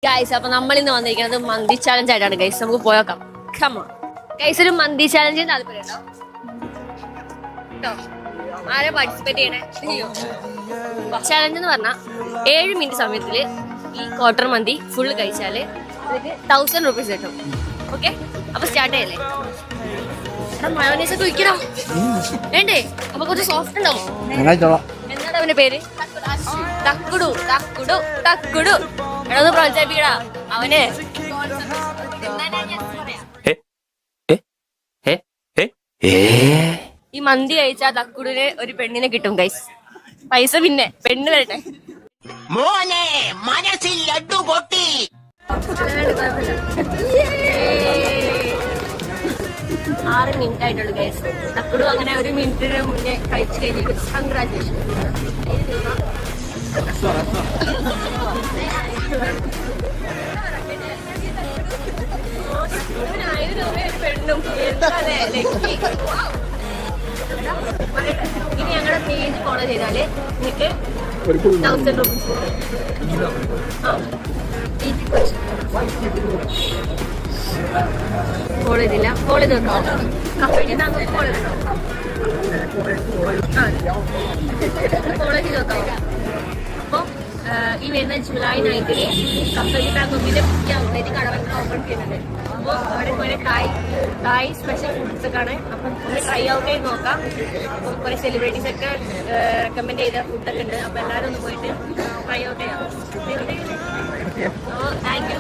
Guys, അപ്പൊ നമ്മളിന്ന് വന്നിരിക്കുന്നത് മന്തി ചാലഞ്ച് ആയിട്ടാണ്. ഗൈസ്, നമുക്ക് പോയേക്കാം. ഗൈസ്, ഒരു മന്തി ചാലഞ്ചിന് താല്പര്യമുണ്ടോ? ആരെ പാർട്ടിസിപ്പേറ്റ് ചെയ്യണേ? ചാലഞ്ച് എന്ന് പറഞ്ഞാൽ 7 മിനിറ്റ് സമയത്തില് ഈ ക്വാർട്ടർ മന്തി ഫുള്ള് കഴിച്ചാല് 1000 rupees കിട്ടും. ഓക്കെ, അപ്പൊ സ്റ്റാർട്ട് ചെയ്യല്ലേ? മയോനൈസ് ഒക്കെ ഒഴിക്കണം വേണ്ടേ? അപ്പൊ കുറച്ച് സോഫ്റ്റ് ഉണ്ടാവും. എന്താണ് അവന്റെ പേര്? തക്കുടു. തക്കുടു തക്കുടു എടൊന്ന് പ്രോത്സാഹിപ്പിക്കടാ അവന്. ഈ മന്തി കഴിച്ചാൽ തക്കുടിന് ഒരു പെണ്ണിനെ കിട്ടും ഗൈസ്. പൈസ പിന്നെ പെണ്ണ് വരട്ടെ. മോനെ മനസ്സിൽ ലഡ്ഡു പൊട്ടി. 6 മിനിറ്റ് ആയിട്ടുള്ളൂ ഗൈസ്. തക്കുടു അങ്ങനെ 1 മിനിറ്റിന് മുന്നേ കഴിച്ചു കഴിഞ്ഞിരിക്കും. കൺഗ്രാറ്റുലേഷൻ. പെണ്ണും ഇനി ഞങ്ങളുടെ പേജ് ഫോളോ ചെയ്താല് നിങ്ങൾക്ക് 1000 rupees ഫോളോ ചെയ്തില്ല. ഫോളോ ചെയ്തോ. കഫേറ്റ് ഫോളോ ചെയ്തോ. ഫോളോ ചെയ്ത് നോക്കാം. അപ്പൊ ഈ വരുന്ന ജൂലൈ 9 കഫേറ്റ് ബാങ്കുവിന്റെ പുതിയ ഔട്ട്ലെറ്റ് കടവന്ത്ര ഓപ്പൺ ചെയ്യുന്നുണ്ട്. അപ്പോൾ അവിടെ കുറെ തായ് സ്പെഷ്യൽ ഫുഡ്സ് ഒക്കെ ആണ്. അപ്പം ട്രൈ ഔട്ട് ചെയ്ത് നോക്കാം. അപ്പം കുറെ സെലിബ്രിറ്റീസ് ഒക്കെ റെക്കമെൻഡ് ചെയ്ത ഫുഡൊക്കെ ഉണ്ട്. അപ്പൊ എല്ലാവരും ഒന്ന് പോയിട്ട് ട്രൈ ഔട്ട് ചെയ്യാം. Thank you.